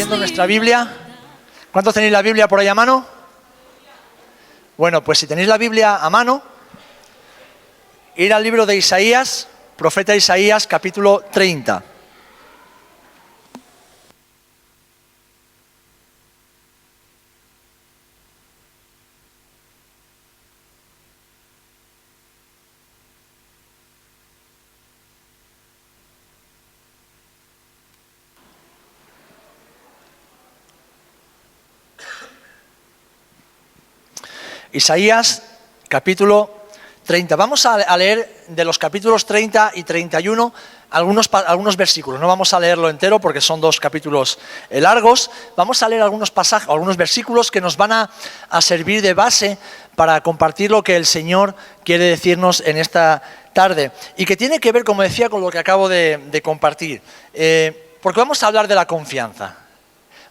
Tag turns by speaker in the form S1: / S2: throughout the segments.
S1: abriendo nuestra Biblia. ¿Cuántos tenéis la Biblia por ahí a mano? Bueno, pues si tenéis la Biblia a mano, ir al libro de Isaías, profeta Isaías, capítulo 30. Isaías, capítulo 30. Vamos a leer de los capítulos 30 y 31 algunos versículos. No vamos a leerlo entero porque son dos capítulos largos. Vamos a leer algunos pasajes, algunos versículos que nos van a servir de base para compartir lo que el Señor quiere decirnos en esta tarde. Y que tiene que ver, como decía, con lo que acabo de compartir. Porque vamos a hablar de la confianza.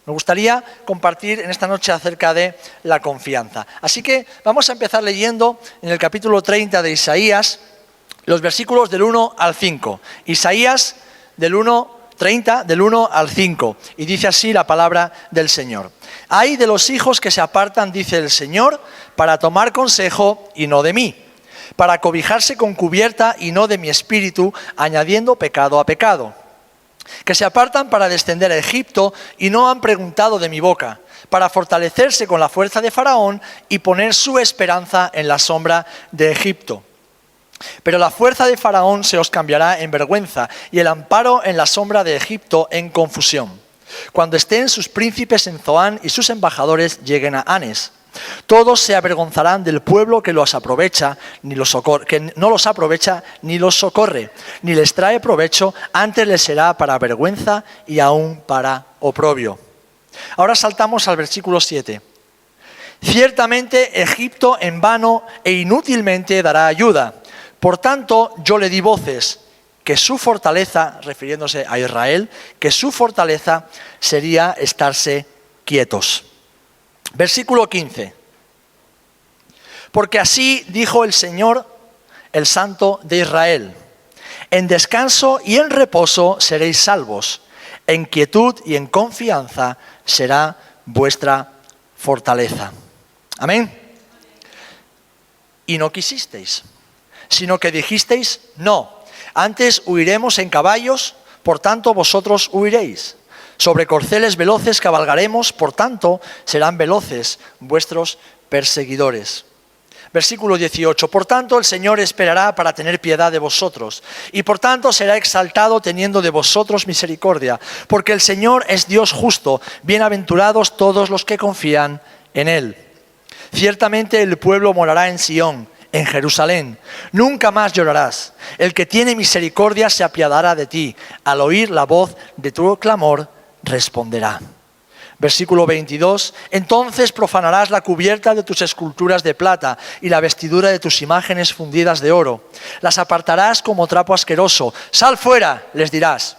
S1: Me gustaría compartir en esta noche acerca de la confianza. Así que vamos a empezar leyendo en el capítulo 30 de Isaías, los versículos del 1 al 5. Isaías 30, del 1 al 5. Y dice así la palabra del Señor. Ay de los hijos que se apartan, dice el Señor, para tomar consejo y no de mí, para cobijarse con cubierta y no de mi espíritu, añadiendo pecado a pecado. Que se apartan para descender a Egipto y no han preguntado de mi boca, para fortalecerse con la fuerza de Faraón y poner su esperanza en la sombra de Egipto. Pero la fuerza de Faraón se os cambiará en vergüenza y el amparo en la sombra de Egipto en confusión, cuando estén sus príncipes en Zoán y sus embajadores lleguen a Anes. Todos se avergonzarán del pueblo que los aprovecha, que no los aprovecha ni los socorre, ni les trae provecho, antes les será para vergüenza y aún para oprobio. Ahora saltamos al versículo 7. Ciertamente Egipto en vano e inútilmente dará ayuda. Por tanto yo le di voces, que su fortaleza, refiriéndose a Israel, que su fortaleza sería estarse quietos. Versículo 15. Porque así dijo el Señor, el Santo de Israel: en descanso y en reposo seréis salvos, en quietud y en confianza será vuestra fortaleza. Amén. Y no quisisteis, sino que dijisteis: no, antes huiremos en caballos, por tanto vosotros huiréis. Sobre corceles veloces cabalgaremos, por tanto serán veloces vuestros perseguidores. Versículo 18. Por tanto el Señor esperará para tener piedad de vosotros, y por tanto será exaltado teniendo de vosotros misericordia, porque el Señor es Dios justo, bienaventurados todos los que confían en Él. Ciertamente el pueblo morará en Sión, en Jerusalén. Nunca más llorarás. El que tiene misericordia se apiadará de ti. Al oír la voz de tu clamor, responderá. Versículo 22. Entonces profanarás la cubierta de tus esculturas de plata y la vestidura de tus imágenes fundidas de oro. Las apartarás como trapo asqueroso. Sal fuera, les dirás.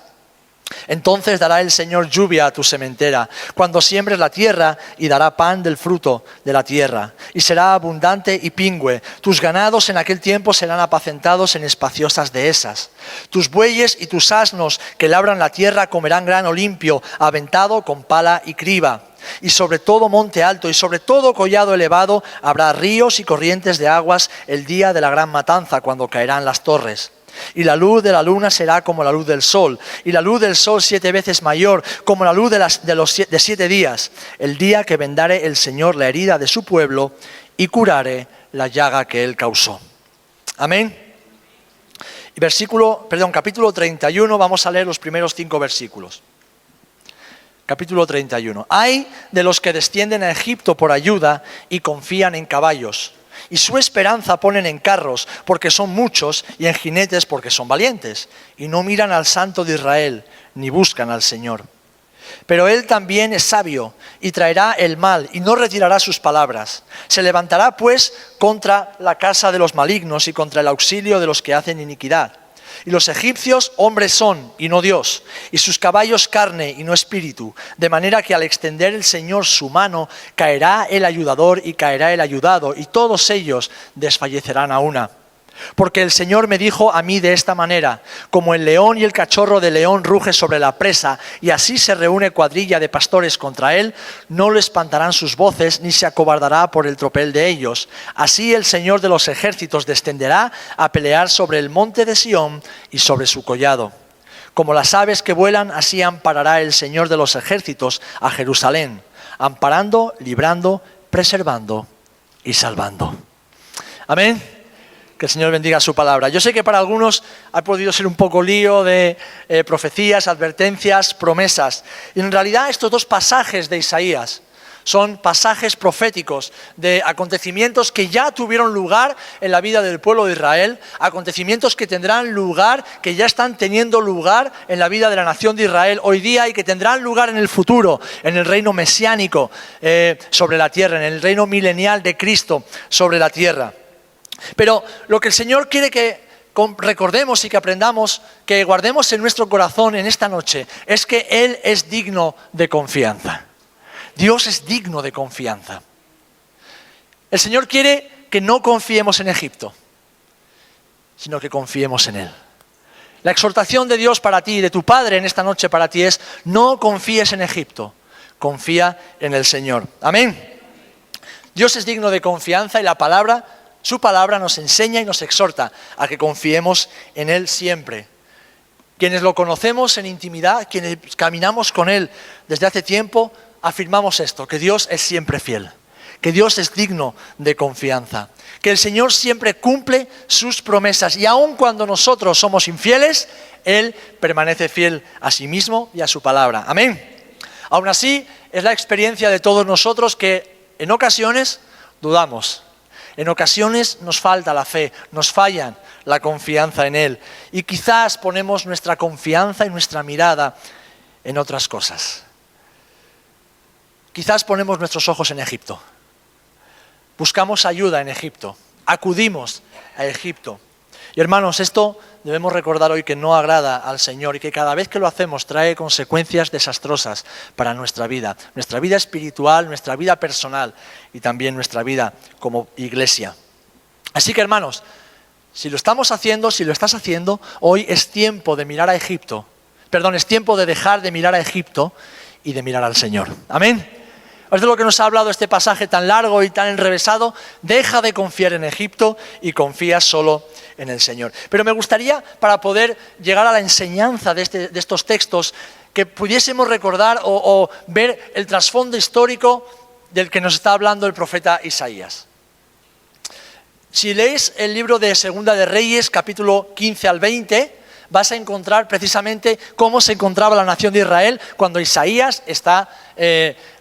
S1: Entonces dará el Señor lluvia a tu sementera, cuando siembres la tierra, y dará pan del fruto de la tierra, y será abundante y pingüe. Tus ganados en aquel tiempo serán apacentados en espaciosas dehesas. Tus bueyes y tus asnos que labran la tierra comerán grano limpio, aventado con pala y criba. Y sobre todo monte alto y sobre todo collado elevado habrá ríos y corrientes de aguas el día de la gran matanza, cuando caerán las torres. Y la luz de la luna será como la luz del sol, y la luz del sol 7 veces mayor, como la luz de 7 días, el día que vendare el Señor la herida de su pueblo y curare la llaga que él causó. Amén. Y capítulo 31, vamos a leer los primeros 5 versículos. Capítulo 31. Ay de los que descienden a Egipto por ayuda y confían en caballos, y su esperanza ponen en carros, porque son muchos, y en jinetes, porque son valientes, y no miran al Santo de Israel, ni buscan al Señor. Pero Él también es sabio, y traerá el mal, y no retirará sus palabras. Se levantará, pues, contra la casa de los malignos, y contra el auxilio de los que hacen iniquidad. Y los egipcios hombres son, y no Dios, y sus caballos carne, y no espíritu, de manera que al extender el Señor su mano, caerá el ayudador y caerá el ayudado, y todos ellos desfallecerán a una. Porque el Señor me dijo a mí de esta manera: como el león y el cachorro de león ruge sobre la presa, y así se reúne cuadrilla de pastores contra él, no lo espantarán sus voces, ni se acobardará por el tropel de ellos. Así el Señor de los ejércitos descenderá a pelear sobre el monte de Sión y sobre su collado. Como las aves que vuelan, así amparará el Señor de los ejércitos a Jerusalén, amparando, librando, preservando y salvando. Amén. Que el Señor bendiga su palabra. Yo sé que para algunos ha podido ser un poco lío de profecías, advertencias, promesas. Y en realidad estos dos pasajes de Isaías son pasajes proféticos de acontecimientos que ya tuvieron lugar en la vida del pueblo de Israel, acontecimientos que tendrán lugar, que ya están teniendo lugar en la vida de la nación de Israel hoy día y que tendrán lugar en el futuro, en el reino mesiánico sobre la tierra, en el reino milenial de Cristo sobre la tierra. Pero lo que el Señor quiere que recordemos y que aprendamos, que guardemos en nuestro corazón en esta noche, es que Él es digno de confianza. Dios es digno de confianza. El Señor quiere que no confiemos en Egipto, sino que confiemos en Él. La exhortación de Dios para ti y de tu Padre en esta noche para ti es: no confíes en Egipto, confía en el Señor. Amén. Dios es digno de confianza y su palabra nos enseña y nos exhorta a que confiemos en Él siempre. Quienes lo conocemos en intimidad, quienes caminamos con Él desde hace tiempo, afirmamos esto: que Dios es siempre fiel, que Dios es digno de confianza, que el Señor siempre cumple sus promesas y aun cuando nosotros somos infieles, Él permanece fiel a sí mismo y a su palabra. Amén. Aún así, es la experiencia de todos nosotros que en ocasiones dudamos. En ocasiones nos falta la fe, nos falla la confianza en Él y quizás ponemos nuestra confianza y nuestra mirada en otras cosas. Quizás ponemos nuestros ojos en Egipto, buscamos ayuda en Egipto, acudimos a Egipto. Y hermanos, esto debemos recordar hoy que no agrada al Señor y que cada vez que lo hacemos trae consecuencias desastrosas para nuestra vida espiritual, nuestra vida personal y también nuestra vida como iglesia. Así que hermanos, si lo estamos haciendo, si lo estás haciendo, hoy es tiempo de mirar a Egipto. Es tiempo de dejar de mirar a Egipto y de mirar al Señor. Amén. Es de lo que nos ha hablado este pasaje tan largo y tan enrevesado. Deja de confiar en Egipto y confía solo en el Señor. Pero me gustaría, para poder llegar a la enseñanza de estos textos, que pudiésemos recordar o ver el trasfondo histórico del que nos está hablando el profeta Isaías. Si lees el libro de Segunda de Reyes, capítulo 15 al 20, vas a encontrar precisamente cómo se encontraba la nación de Israel cuando Isaías está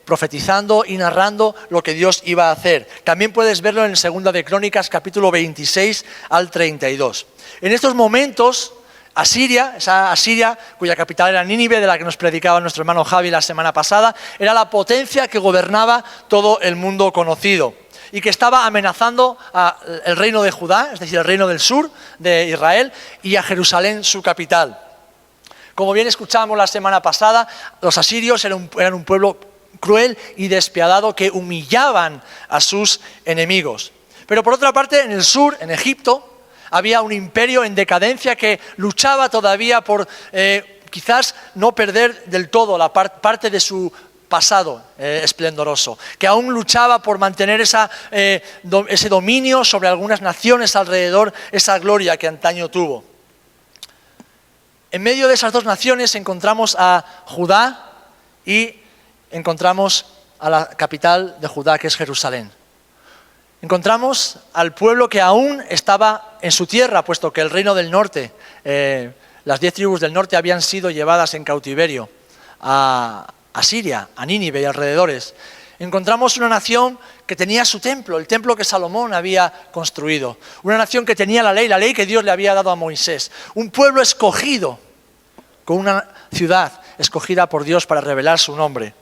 S1: profetizando y narrando lo que Dios iba a hacer. También puedes verlo en Segunda de Crónicas, capítulo 26 al 32. En estos momentos, esa Asiria, cuya capital era Nínive, de la que nos predicaba nuestro hermano Javi la semana pasada, era la potencia que gobernaba todo el mundo conocido y que estaba amenazando el reino de Judá, es decir, el reino del sur de Israel, y a Jerusalén, su capital. Como bien escuchábamos la semana pasada, los asirios eran un pueblo cruel y despiadado que humillaban a sus enemigos. Pero por otra parte, en el sur, en Egipto, había un imperio en decadencia que luchaba todavía por quizás no perder del todo la parte de su pasado esplendoroso, que aún luchaba por mantener ese dominio sobre algunas naciones alrededor, esa gloria que antaño tuvo. En medio de esas dos naciones encontramos a Judá y encontramos a la capital de Judá, que es Jerusalén. Encontramos al pueblo que aún estaba en su tierra, puesto que el reino del norte, las 10 tribus del norte habían sido llevadas en cautiverio a Siria, a Nínive y alrededores. Encontramos una nación que tenía su templo, el templo que Salomón había construido. Una nación que tenía la ley que Dios le había dado a Moisés. Un pueblo escogido, con una ciudad escogida por Dios para revelar su nombre.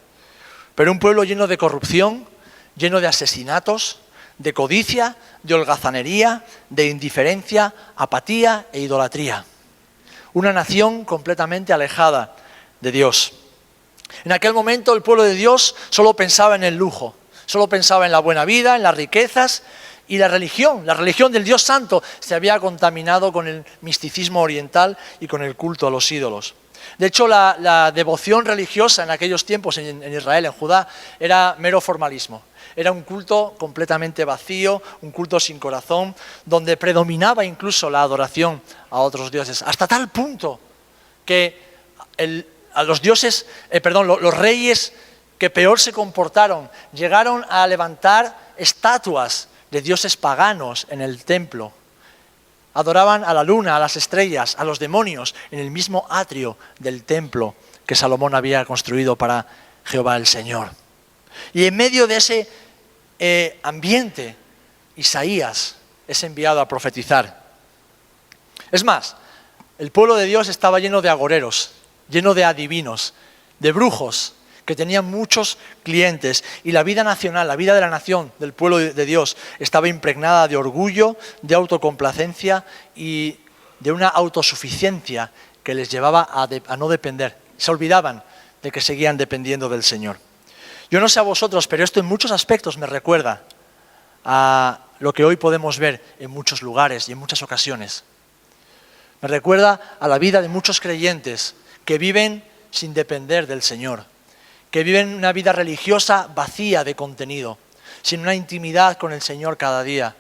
S1: Pero un pueblo lleno de corrupción, lleno de asesinatos, de codicia, de holgazanería, de indiferencia, apatía e idolatría. Una nación completamente alejada de Dios. En aquel momento el pueblo de Dios solo pensaba en el lujo, solo pensaba en la buena vida, en las riquezas Y la religión del Dios Santo, se había contaminado con el misticismo oriental y con el culto a los ídolos. De hecho, la devoción religiosa en aquellos tiempos en Israel, en Judá, era mero formalismo. Era un culto completamente vacío, un culto sin corazón, donde predominaba incluso la adoración a otros dioses. Hasta tal punto que los reyes que peor se comportaron llegaron a levantar estatuas de dioses paganos en el templo. Adoraban a la luna, a las estrellas, a los demonios en el mismo atrio del templo que Salomón había construido para Jehová el Señor. Y en medio de ese ambiente, Isaías es enviado a profetizar. Es más, el pueblo de Dios estaba lleno de agoreros, lleno de adivinos, de brujos, que tenían muchos clientes, y la vida nacional, la vida de la nación, del pueblo de Dios, estaba impregnada de orgullo, de autocomplacencia y de una autosuficiencia que les llevaba a no depender. Se olvidaban de que seguían dependiendo del Señor. Yo no sé a vosotros, pero esto en muchos aspectos me recuerda a lo que hoy podemos ver en muchos lugares y en muchas ocasiones. Me recuerda a la vida de muchos creyentes que viven sin depender del Señor, que viven una vida religiosa vacía de contenido, sin una intimidad con el Señor cada día,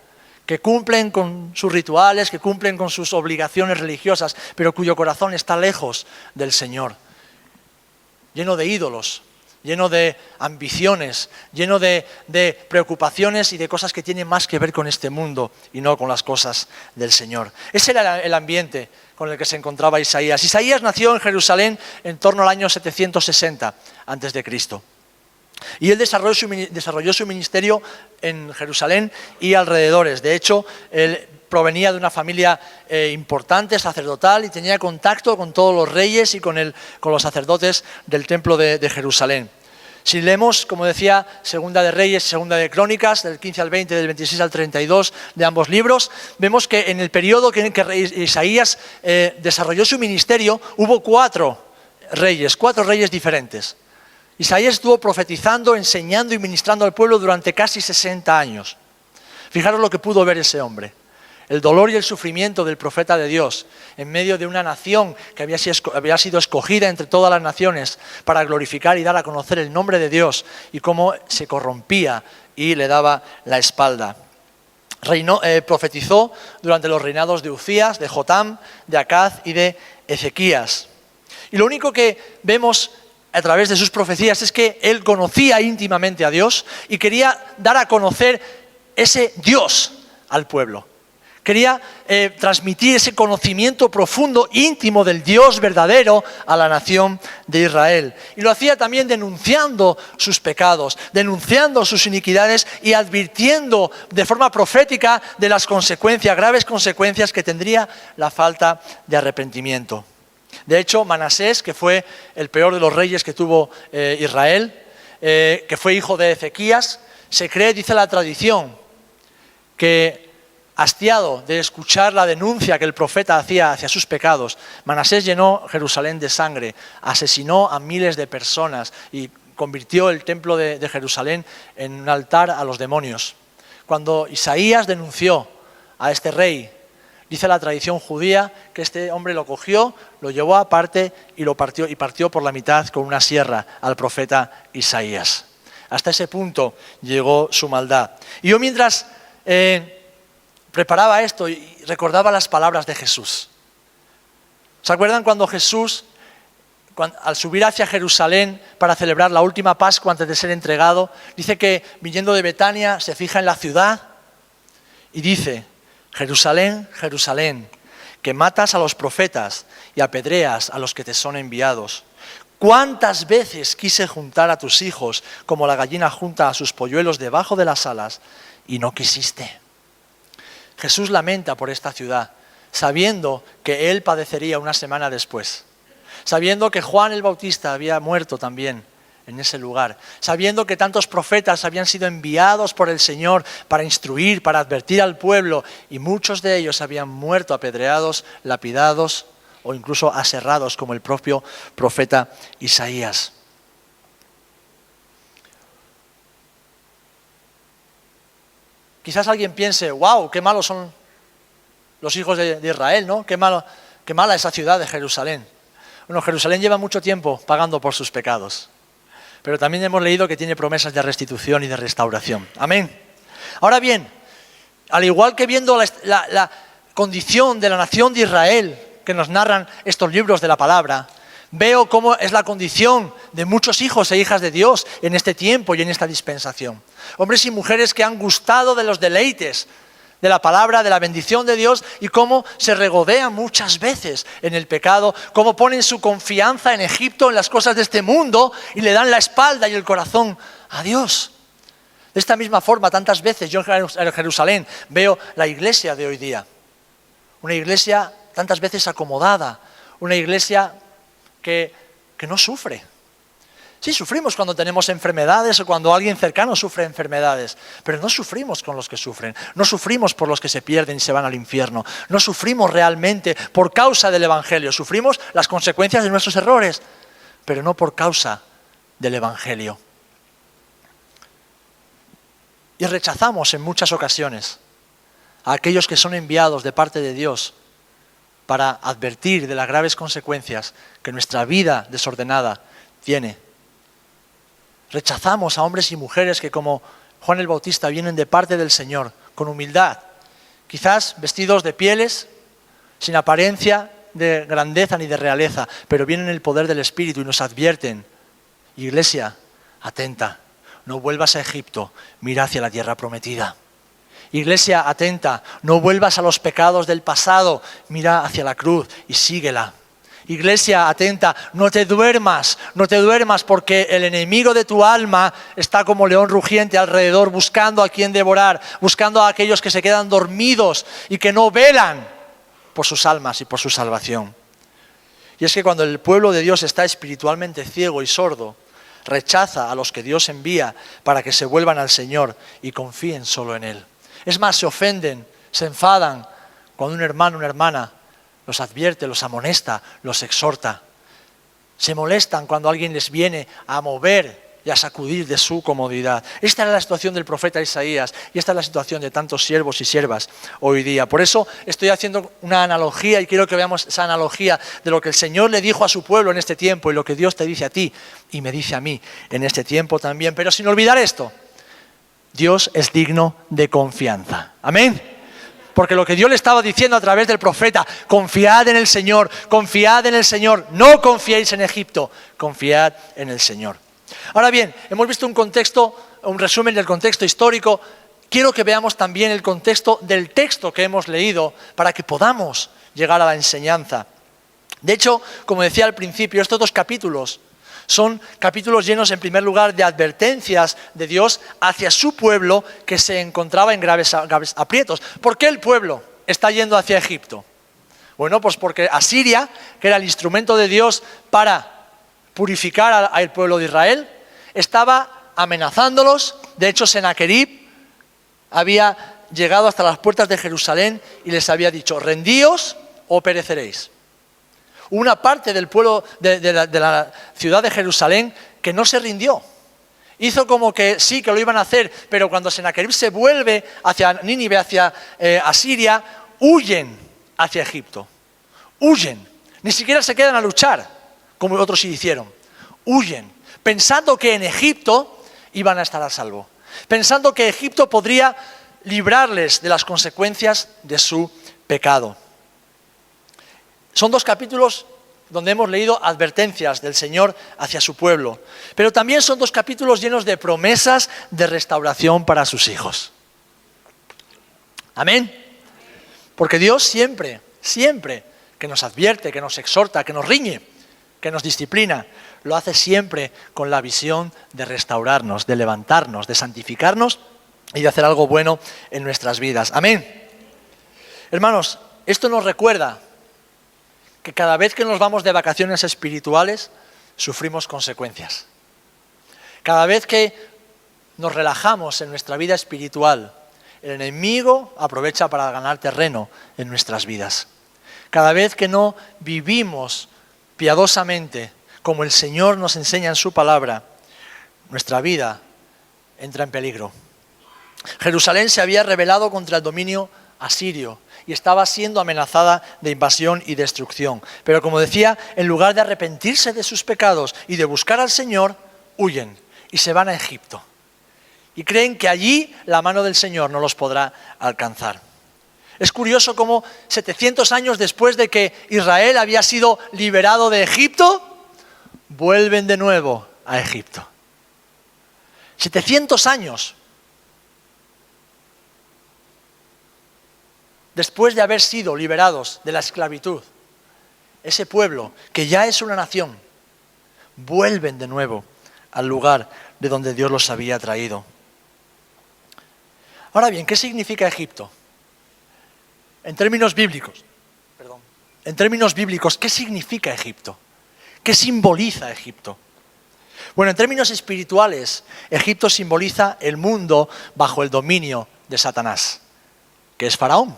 S1: que cumplen con sus rituales, que cumplen con sus obligaciones religiosas, pero cuyo corazón está lejos del Señor, lleno de ídolos, lleno de ambiciones, lleno de preocupaciones y de cosas que tienen más que ver con este mundo y no con las cosas del Señor. Ese era el ambiente con el que se encontraba Isaías. Isaías nació en Jerusalén en torno al año 760 a.C. Y él desarrolló su ministerio en Jerusalén y alrededores. De hecho, él provenía de una familia importante, sacerdotal, y tenía contacto con todos los reyes y con los sacerdotes del templo de Jerusalén. Si leemos, como decía, Segunda de Reyes y Segunda de Crónicas, del 15 al 20, del 26 al 32 de ambos libros, vemos que en el periodo que Isaías desarrolló su ministerio, hubo cuatro reyes diferentes. Isaías estuvo profetizando, enseñando y ministrando al pueblo durante casi 60 años. Fijaros lo que pudo ver ese hombre. El dolor y el sufrimiento del profeta de Dios en medio de una nación que había sido escogida entre todas las naciones para glorificar y dar a conocer el nombre de Dios, y cómo se corrompía y le daba la espalda. Profetizó durante los reinados de Uzías, de Jotam, de Acaz y de Ezequías. Y lo único que vemos a través de sus profecías es que él conocía íntimamente a Dios y quería dar a conocer ese Dios al pueblo. Quería transmitir ese conocimiento profundo, íntimo del Dios verdadero a la nación de Israel. Y lo hacía también denunciando sus pecados, denunciando sus iniquidades y advirtiendo de forma profética de las consecuencias, graves consecuencias que tendría la falta de arrepentimiento. De hecho, Manasés, que fue el peor de los reyes que tuvo Israel, que fue hijo de Ezequías, se cree, dice la tradición, que hastiado de escuchar la denuncia que el profeta hacía hacia sus pecados, Manasés llenó Jerusalén de sangre, asesinó a miles de personas y convirtió el templo de Jerusalén en un altar a los demonios. Cuando Isaías denunció a este rey, dice la tradición judía que este hombre lo cogió, lo llevó aparte y partió por la mitad con una sierra al profeta Isaías. Hasta ese punto llegó su maldad. Y yo mientras preparaba esto y recordaba las palabras de Jesús. ¿Se acuerdan cuando Jesús, al subir hacia Jerusalén para celebrar la última Pascua antes de ser entregado, dice que viniendo de Betania se fija en la ciudad y dice: Jerusalén, Jerusalén, que matas a los profetas y apedreas a los que te son enviados. ¿Cuántas veces quise juntar a tus hijos como la gallina junta a sus polluelos debajo de las alas y no quisiste? Jesús lamenta por esta ciudad, sabiendo que él padecería una semana después, sabiendo que Juan el Bautista había muerto también en ese lugar, sabiendo que tantos profetas habían sido enviados por el Señor para instruir, para advertir al pueblo, y muchos de ellos habían muerto apedreados, lapidados o incluso aserrados, como el propio profeta Isaías. quizás alguien piense, wow, qué malos son los hijos de Israel, ¿no? Qué mala esa ciudad de Jerusalén. Bueno, Jerusalén lleva mucho tiempo pagando por sus pecados, pero también hemos leído que tiene promesas de restitución y de restauración. Amén. Ahora bien, al igual que viendo la condición de la nación de Israel que nos narran estos libros de la palabra, veo cómo es la condición de muchos hijos e hijas de Dios en este tiempo y en esta dispensación. Hombres y mujeres que han gustado de los deleites de la palabra, de la bendición de Dios, y cómo se regodean muchas veces en el pecado, cómo ponen su confianza en Egipto, en las cosas de este mundo, y le dan la espalda y el corazón a Dios. De esta misma forma, tantas veces yo en Jerusalén veo la iglesia de hoy día. Una iglesia tantas veces acomodada, una iglesia que no sufre. Sí, sufrimos cuando tenemos enfermedades o cuando alguien cercano sufre enfermedades, pero no sufrimos con los que sufren, no sufrimos por los que se pierden y se van al infierno, no sufrimos realmente por causa del Evangelio, sufrimos las consecuencias de nuestros errores, pero no por causa del Evangelio. Y rechazamos en muchas ocasiones a aquellos que son enviados de parte de Dios para advertir de las graves consecuencias que nuestra vida desordenada tiene. Rechazamos a hombres y mujeres que, como Juan el Bautista, vienen de parte del Señor, con humildad, quizás vestidos de pieles, sin apariencia de grandeza ni de realeza, pero vienen en el poder del Espíritu y nos advierten: iglesia, atenta, no vuelvas a Egipto, mira hacia la tierra prometida. Iglesia, atenta, no vuelvas a los pecados del pasado, mira hacia la cruz y síguela. Iglesia, atenta, no te duermas porque el enemigo de tu alma está como león rugiente alrededor buscando a quien devorar, buscando a aquellos que se quedan dormidos y que no velan por sus almas y por su salvación. Y es que cuando el pueblo de Dios está espiritualmente ciego y sordo, rechaza a los que Dios envía para que se vuelvan al Señor y confíen solo en Él. Es más, se ofenden, se enfadan cuando un hermano o una hermana los advierte, los amonesta, los exhorta. Se molestan cuando alguien les viene a mover y a sacudir de su comodidad. Esta era la situación del profeta Isaías y esta es la situación de tantos siervos y siervas hoy día. Por eso estoy haciendo una analogía y quiero que veamos esa analogía de lo que el Señor le dijo a su pueblo en este tiempo y lo que Dios te dice a ti y me dice a mí en este tiempo también. Pero sin olvidar esto, Dios es digno de confianza. Amén. Porque lo que Dios le estaba diciendo a través del profeta: confiad en el Señor, no confiéis en Egipto, confiad en el Señor. Ahora bien, hemos visto un resumen del contexto histórico. Quiero que veamos también el contexto del texto que hemos leído para que podamos llegar a la enseñanza. De hecho, como decía al principio, estos 2 capítulos son capítulos llenos, en primer lugar, de advertencias de Dios hacia su pueblo que se encontraba en graves aprietos. ¿Por qué el pueblo está yendo hacia Egipto? Bueno, pues porque Asiria, que era el instrumento de Dios para purificar al pueblo de Israel, estaba amenazándolos. De hecho, Senaquerib había llegado hasta las puertas de Jerusalén y les había dicho: rendíos o pereceréis. Una parte del pueblo de la ciudad de Jerusalén que no se rindió. Hizo como que sí, que lo iban a hacer, pero cuando Senaquerib se vuelve hacia Nínive, hacia Asiria, huyen hacia Egipto. Huyen. Ni siquiera se quedan a luchar, como otros sí hicieron. Huyen, pensando que en Egipto iban a estar a salvo. Pensando que Egipto podría librarles de las consecuencias de su pecado. Son 2 capítulos donde hemos leído advertencias del Señor hacia su pueblo, pero también son 2 capítulos llenos de promesas de restauración para sus hijos. Amén. Porque Dios siempre que nos advierte, que nos exhorta, que nos riñe, que nos disciplina, lo hace siempre con la visión de restaurarnos, de levantarnos, de santificarnos y de hacer algo bueno en nuestras vidas. Amén. Hermanos, esto nos recuerda que cada vez que nos vamos de vacaciones espirituales, sufrimos consecuencias. Cada vez que nos relajamos en nuestra vida espiritual, el enemigo aprovecha para ganar terreno en nuestras vidas. Cada vez que no vivimos piadosamente como el Señor nos enseña en su palabra, nuestra vida entra en peligro. Jerusalén se había rebelado contra el dominio asirio y estaba siendo amenazada de invasión y destrucción. Pero como decía, en lugar de arrepentirse de sus pecados y de buscar al Señor, huyen y se van a Egipto. Y creen que allí la mano del Señor no los podrá alcanzar. Es curioso cómo 700 años después de que Israel había sido liberado de Egipto, vuelven de nuevo a Egipto. 700 años después de haber sido liberados de la esclavitud, ese pueblo, que ya es una nación, vuelven de nuevo al lugar de donde Dios los había traído. Ahora bien, ¿qué significa Egipto? En términos bíblicos, ¿qué significa Egipto? ¿Qué simboliza Egipto? Bueno, en términos espirituales, Egipto simboliza el mundo bajo el dominio de Satanás, que es Faraón.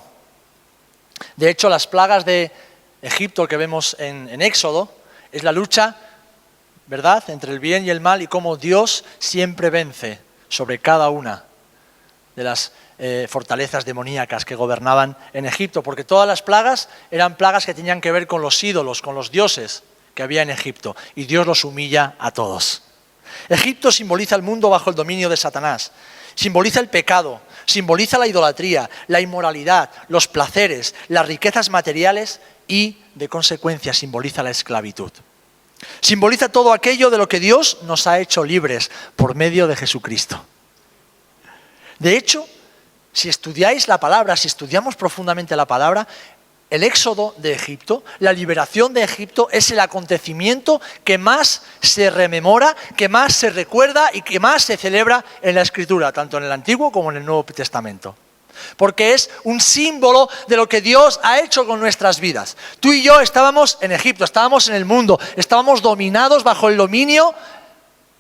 S1: De hecho, las plagas de Egipto que vemos en Éxodo es la lucha, ¿verdad?, entre el bien y el mal y cómo Dios siempre vence sobre cada una de las fortalezas demoníacas que gobernaban en Egipto, porque todas las plagas eran plagas que tenían que ver con los ídolos, con los dioses que había en Egipto, y Dios los humilla a todos. Egipto simboliza el mundo bajo el dominio de Satanás, simboliza el pecado, simboliza la idolatría, la inmoralidad, los placeres, las riquezas materiales y, de consecuencia, simboliza la esclavitud. Simboliza todo aquello de lo que Dios nos ha hecho libres por medio de Jesucristo. De hecho, si estudiáis la palabra, si estudiamos profundamente la palabra, el éxodo de Egipto, la liberación de Egipto es el acontecimiento que más se rememora, que más se recuerda y que más se celebra en la Escritura, tanto en el Antiguo como en el Nuevo Testamento. Porque es un símbolo de lo que Dios ha hecho con nuestras vidas. Tú y yo estábamos en Egipto, estábamos en el mundo, estábamos dominados bajo el dominio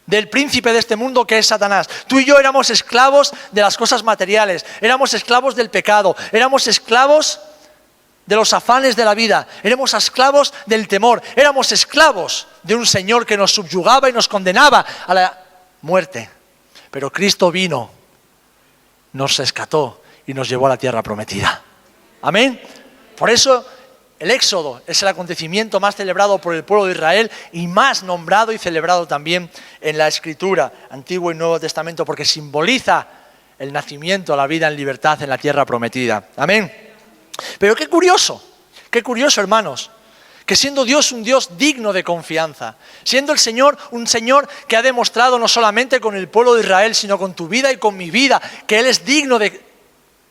S1: del príncipe de este mundo que es Satanás. Tú y yo éramos esclavos de las cosas materiales, éramos esclavos del pecado, éramos esclavos de los afanes de la vida, éramos esclavos del temor, éramos esclavos de un Señor que nos subyugaba y nos condenaba a la muerte. Pero Cristo vino, nos rescató y nos llevó a la tierra prometida. Amén. Por eso el Éxodo es el acontecimiento más celebrado por el pueblo de Israel y más nombrado y celebrado también en la Escritura, Antiguo y Nuevo Testamento, porque simboliza el nacimiento, la vida en libertad en la tierra prometida. Amén. Pero qué curioso, hermanos, que siendo Dios un Dios digno de confianza, siendo el Señor un Señor que ha demostrado no solamente con el pueblo de Israel, sino con tu vida y con mi vida, que Él es digno de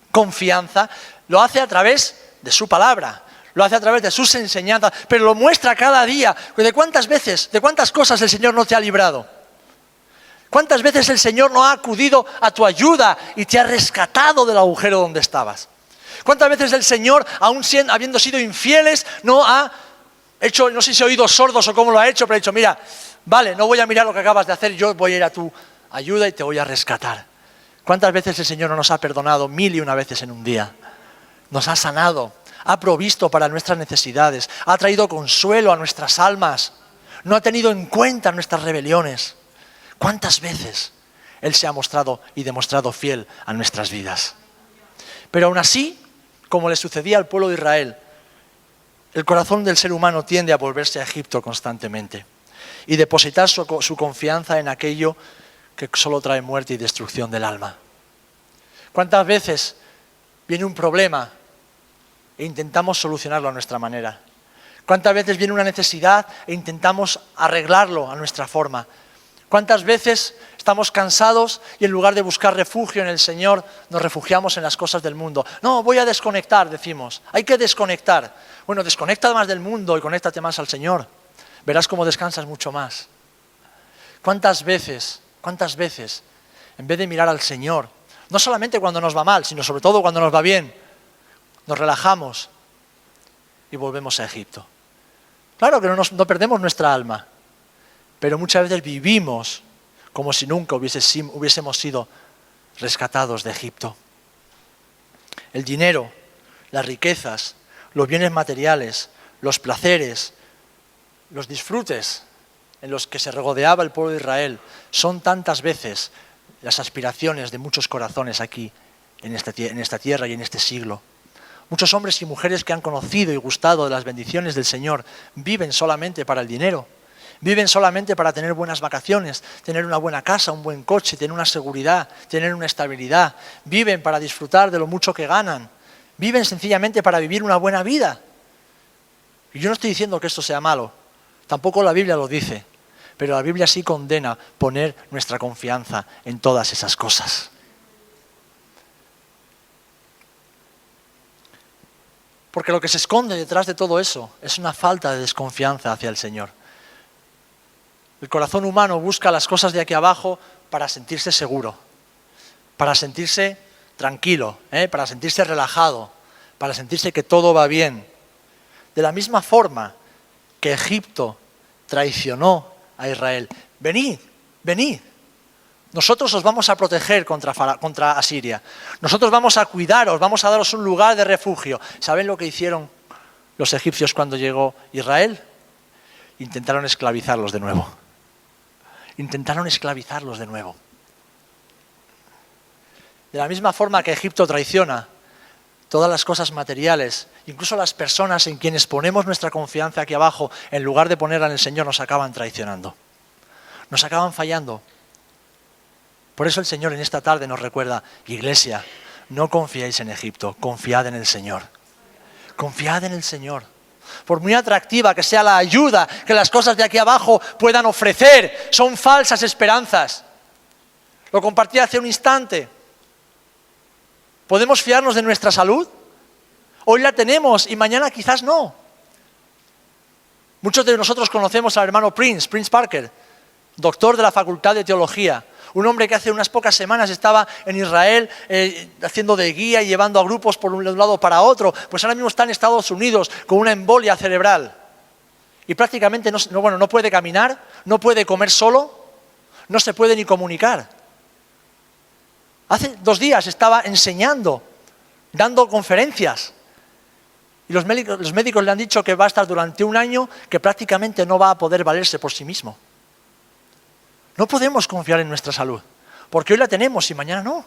S1: confianza, lo hace a través de su palabra. Lo hace a través de sus enseñanzas, pero lo muestra cada día. ¿De cuántas veces, de cuántas cosas el Señor no te ha librado? ¿Cuántas veces el Señor no ha acudido a tu ayuda y te ha rescatado del agujero donde estabas? ¿Cuántas veces el Señor, aún habiendo sido infieles, no ha hecho, no sé si oídos sordos o cómo lo ha hecho, pero ha dicho, mira, vale, no voy a mirar lo que acabas de hacer, yo voy a ir a tu ayuda y te voy a rescatar? ¿Cuántas veces el Señor no nos ha perdonado 1001 veces en un día? Nos ha sanado, ha provisto para nuestras necesidades, ha traído consuelo a nuestras almas, no ha tenido en cuenta nuestras rebeliones. ¿Cuántas veces Él se ha mostrado y demostrado fiel a nuestras vidas? Pero aún así, como le sucedía al pueblo de Israel, el corazón del ser humano tiende a volverse a Egipto constantemente y depositar su confianza en aquello que solo trae muerte y destrucción del alma. ¿Cuántas veces viene un problema e intentamos solucionarlo a nuestra manera? ¿Cuántas veces viene una necesidad e intentamos arreglarlo a nuestra forma? ¿Cuántas veces estamos cansados y en lugar de buscar refugio en el Señor nos refugiamos en las cosas del mundo? No, voy a desconectar, decimos. Hay que desconectar. Bueno, desconecta más del mundo y conéctate más al Señor. Verás cómo descansas mucho más. ¿Cuántas veces, en vez de mirar al Señor, no solamente cuando nos va mal, sino sobre todo cuando nos va bien, nos relajamos y volvemos a Egipto? Claro que no perdemos nuestra alma, pero muchas veces vivimos como si nunca hubiésemos sido rescatados de Egipto. El dinero, las riquezas, los bienes materiales, los placeres, los disfrutes en los que se regodeaba el pueblo de Israel son tantas veces las aspiraciones de muchos corazones aquí, en esta tierra y en este siglo. Muchos hombres y mujeres que han conocido y gustado de las bendiciones del Señor viven solamente para el dinero, viven solamente para tener buenas vacaciones, tener una buena casa, un buen coche, tener una seguridad, tener una estabilidad. Viven para disfrutar de lo mucho que ganan, viven sencillamente para vivir una buena vida. Y yo no estoy diciendo que esto sea malo, tampoco la Biblia lo dice, pero la Biblia sí condena poner nuestra confianza en todas esas cosas. Porque lo que se esconde detrás de todo eso es una falta de desconfianza hacia el Señor. El corazón humano busca las cosas de aquí abajo para sentirse seguro, para sentirse tranquilo, para sentirse relajado, para sentirse que todo va bien. De la misma forma que Egipto traicionó a Israel. Venid, venid. Nosotros os vamos a proteger contra Asiria. Nosotros vamos a cuidaros, vamos a daros un lugar de refugio. ¿Saben lo que hicieron los egipcios cuando llegó Israel? Intentaron esclavizarlos de nuevo. Intentaron esclavizarlos de nuevo. De la misma forma que Egipto traiciona todas las cosas materiales, incluso las personas en quienes ponemos nuestra confianza aquí abajo, en lugar de ponerla en el Señor, nos acaban traicionando. Nos acaban fallando. Por eso el Señor en esta tarde nos recuerda, iglesia, no confiéis en Egipto, confiad en el Señor. Confiad en el Señor. Por muy atractiva que sea la ayuda que las cosas de aquí abajo puedan ofrecer, son falsas esperanzas. Lo compartí hace un instante. ¿Podemos fiarnos de nuestra salud? Hoy la tenemos y mañana quizás no. Muchos de nosotros conocemos al hermano Prince Parker, doctor de la Facultad de Teología. Un hombre que hace unas pocas semanas estaba en Israel haciendo de guía y llevando a grupos por un lado para otro. Pues ahora mismo está en Estados Unidos con una embolia cerebral. Y prácticamente no puede caminar, no puede comer solo, no se puede ni comunicar. Hace 2 días estaba enseñando, dando conferencias. Y los médicos le han dicho que va a estar durante 1 año, que prácticamente no va a poder valerse por sí mismo. No podemos confiar en nuestra salud, porque hoy la tenemos y mañana no.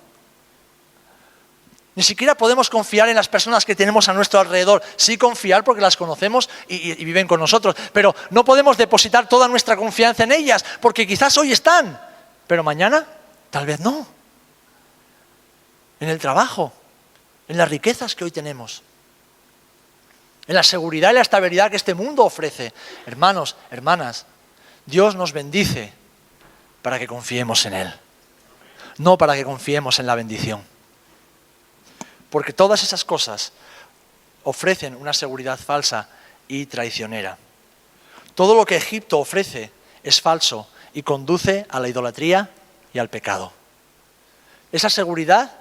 S1: Ni siquiera podemos confiar en las personas que tenemos a nuestro alrededor. Sí confiar porque las conocemos y viven con nosotros, pero no podemos depositar toda nuestra confianza en ellas, porque quizás hoy están, pero mañana tal vez no. En el trabajo, en las riquezas que hoy tenemos, en la seguridad y la estabilidad que este mundo ofrece. Hermanos, hermanas, Dios nos bendice para que confiemos en Él, no para que confiemos en la bendición. Porque todas esas cosas ofrecen una seguridad falsa y traicionera. Todo lo que Egipto ofrece es falso y conduce a la idolatría y al pecado. Esa seguridad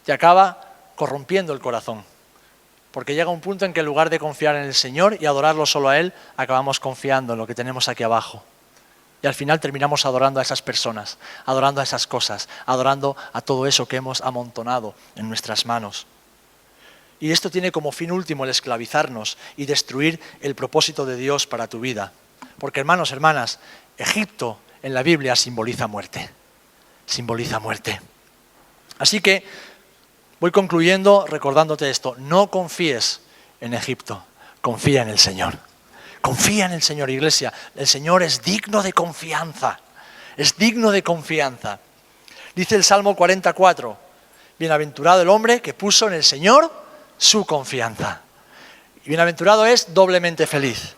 S1: te acaba corrompiendo el corazón, porque llega un punto en que en lugar de confiar en el Señor y adorarlo solo a Él, acabamos confiando en lo que tenemos aquí abajo. Y al final terminamos adorando a esas personas, adorando a esas cosas, adorando a todo eso que hemos amontonado en nuestras manos. Y esto tiene como fin último el esclavizarnos y destruir el propósito de Dios para tu vida. Porque hermanos, hermanas, Egipto en la Biblia simboliza muerte. Simboliza muerte. Así que voy concluyendo recordándote esto. No confíes en Egipto, confía en el Señor. Confía en el Señor, iglesia. El Señor es digno de confianza. Es digno de confianza. Dice el Salmo 44, bienaventurado el hombre que puso en el Señor su confianza. Y bienaventurado es doblemente feliz.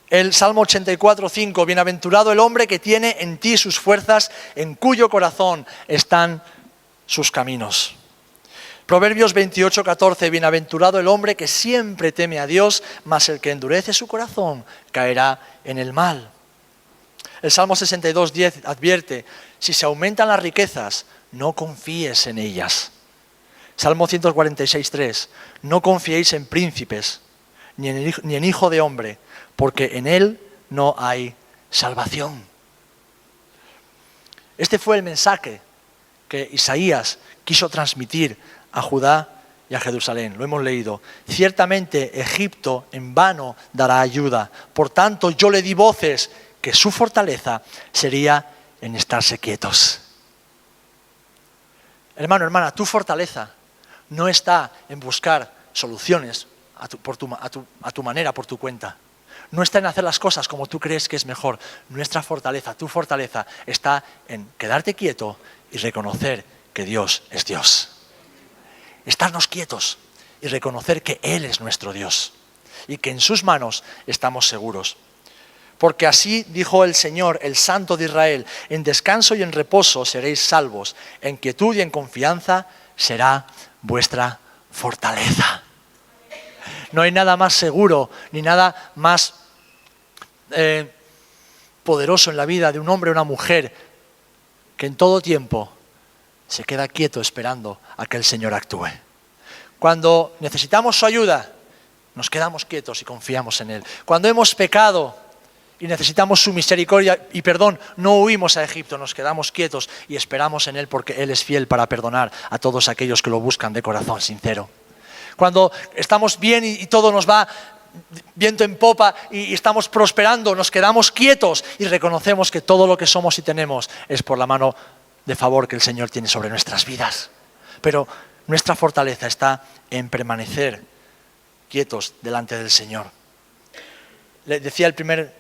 S1: El Salmo 84, 5, bienaventurado el hombre que tiene en ti sus fuerzas, en cuyo corazón están sus caminos. Proverbios 28, 14, bienaventurado el hombre que siempre teme a Dios, mas el que endurece su corazón caerá en el mal. El Salmo 62, 10 advierte, si se aumentan las riquezas, no confíes en ellas. Salmo 146, 3, no confiéis en príncipes, ni en hijo de hombre, porque en él no hay salvación. Este fue el mensaje que Isaías quiso transmitir a Judá y a Jerusalén. Lo hemos leído. Ciertamente Egipto en vano dará ayuda. Por tanto yo le di voces que su fortaleza sería en estarse quietos. Hermano, hermana, tu fortaleza no está en buscar soluciones a tu manera, por tu cuenta. No está en hacer las cosas como tú crees que es mejor. Nuestra fortaleza, tu fortaleza, está en quedarte quieto y reconocer que Dios es Dios. Estarnos quietos y reconocer que Él es nuestro Dios y que en sus manos estamos seguros. Porque así dijo el Señor, el Santo de Israel: en descanso y en reposo seréis salvos, en quietud y en confianza será vuestra fortaleza. No hay nada más seguro ni nada más poderoso en la vida de un hombre o una mujer que en todo tiempo se queda quieto esperando a que el Señor actúe. Cuando necesitamos su ayuda, nos quedamos quietos y confiamos en Él. Cuando hemos pecado y necesitamos su misericordia y perdón, no huimos a Egipto, nos quedamos quietos y esperamos en Él, porque Él es fiel para perdonar a todos aquellos que lo buscan de corazón sincero. Cuando estamos bien y todo nos va viento en popa y estamos prosperando, nos quedamos quietos y reconocemos que todo lo que somos y tenemos es por la mano de favor que el Señor tiene sobre nuestras vidas. Pero nuestra fortaleza está en permanecer quietos delante del Señor. Le decía el primer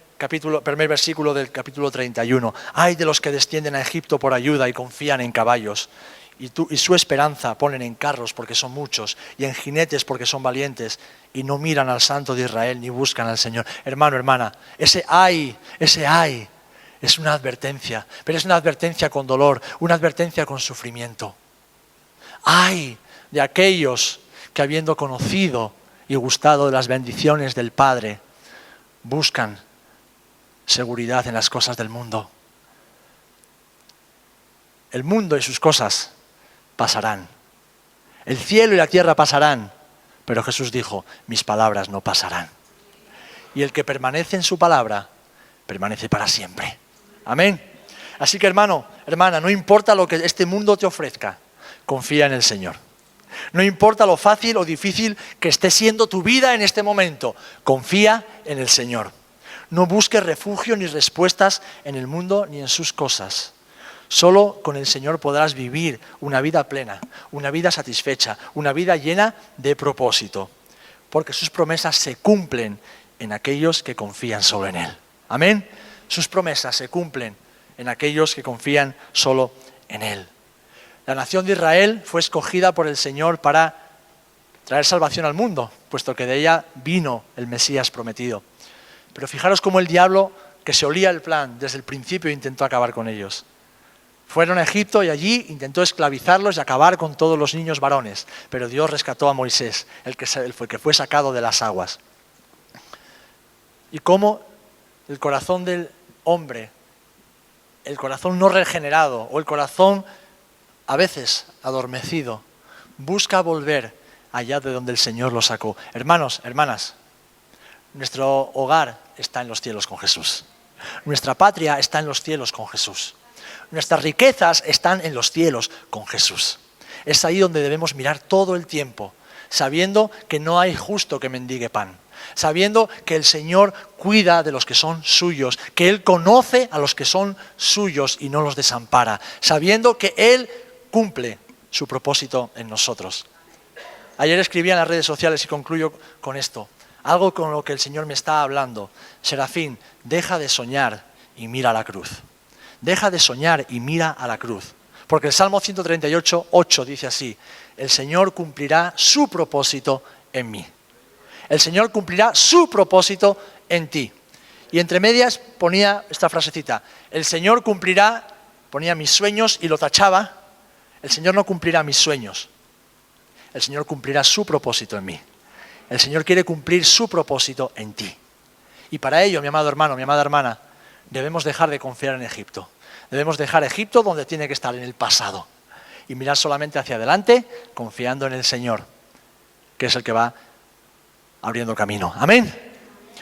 S1: versículo del capítulo 31. Ay de los que descienden a Egipto por ayuda y confían en caballos, y su esperanza ponen en carros porque son muchos, y en jinetes porque son valientes, y no miran al Santo de Israel ni buscan al Señor. Hermano, hermana, ese ay es una advertencia, pero es una advertencia con dolor, una advertencia con sufrimiento. Ay de aquellos que, habiendo conocido y gustado de las bendiciones del Padre, buscan seguridad en las cosas del mundo. El mundo y sus cosas pasarán. El cielo y la tierra pasarán, pero Jesús dijo: mis palabras no pasarán. Y el que permanece en su palabra, permanece para siempre. Amén. Así que, hermano, hermana, no importa lo que este mundo te ofrezca, confía en el Señor. No importa lo fácil o difícil que esté siendo tu vida en este momento, confía en el Señor. No busques refugio ni respuestas en el mundo ni en sus cosas. Solo con el Señor podrás vivir una vida plena, una vida satisfecha, una vida llena de propósito, porque sus promesas se cumplen en aquellos que confían solo en Él. Amén. Sus promesas se cumplen en aquellos que confían solo en Él. La nación de Israel fue escogida por el Señor para traer salvación al mundo, puesto que de ella vino el Mesías prometido. Pero fijaros cómo el diablo, que se olía el plan desde el principio, intentó acabar con ellos. Fueron a Egipto y allí intentó esclavizarlos y acabar con todos los niños varones. Pero Dios rescató a Moisés, el que fue sacado de las aguas. Y cómo el corazón del hombre, el corazón no regenerado o el corazón a veces adormecido, busca volver allá de donde el Señor lo sacó. Hermanos, hermanas, nuestro hogar está en los cielos con Jesús. Nuestra patria está en los cielos con Jesús. Nuestras riquezas están en los cielos con Jesús. Es ahí donde debemos mirar todo el tiempo, sabiendo que no hay justo que mendigue pan, sabiendo que el Señor cuida de los que son suyos, que Él conoce a los que son suyos y no los desampara, sabiendo que Él cumple su propósito en nosotros. Ayer escribía en las redes sociales y concluyo con esto, algo con lo que el Señor me está hablando. Serafín, deja de soñar y mira a la cruz. Deja de soñar y mira a la cruz. Porque el Salmo 138:8 dice así: el Señor cumplirá su propósito en mí. El Señor cumplirá su propósito en ti. Y entre medias ponía esta frasecita: el Señor cumplirá, ponía mis sueños y lo tachaba. El Señor no cumplirá mis sueños. El Señor cumplirá su propósito en mí. El Señor quiere cumplir su propósito en ti. Y para ello, mi amado hermano, mi amada hermana, debemos dejar de confiar en Egipto. Debemos dejar Egipto donde tiene que estar, en el pasado. Y mirar solamente hacia adelante, confiando en el Señor, que es el que va abriendo camino. Amén.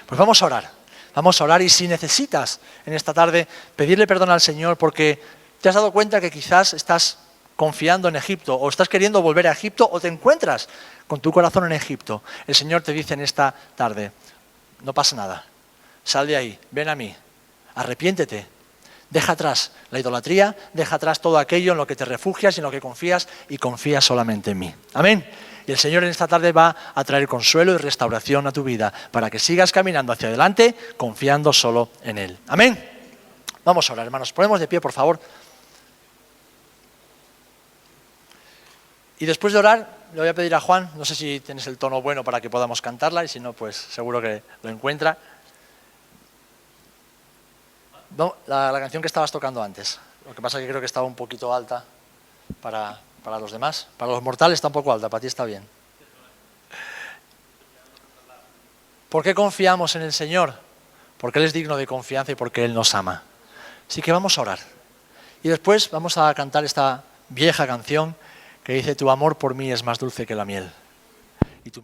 S1: Pues vamos a orar. Vamos a orar, y si necesitas en esta tarde pedirle perdón al Señor porque te has dado cuenta que quizás estás confiando en Egipto, o estás queriendo volver a Egipto, o te encuentras con tu corazón en Egipto, el Señor te dice en esta tarde: no pasa nada, sal de ahí, ven a mí, arrepiéntete, Deja atrás la idolatría, deja atrás todo aquello en lo que te refugias y en lo que confías y confía solamente en mí. Amén. Y el Señor en esta tarde va a traer consuelo y restauración a tu vida para que sigas caminando hacia adelante confiando solo en Él. Amén. Vamos a orar, hermanos. Ponemos de pie, por favor. Y después de orar, le voy a pedir a Juan, no sé si tienes el tono bueno para que podamos cantarla, y si no, pues seguro que lo encuentra. No, la canción que estabas tocando antes. Lo que pasa es que creo que estaba un poquito alta para los demás. Para los mortales está un poco alta, para ti está bien. ¿Por qué confiamos en el Señor? Porque Él es digno de confianza y porque Él nos ama. Así que vamos a orar. Y después vamos a cantar esta vieja canción que dice: tu amor por mí es más dulce que la miel. Y tu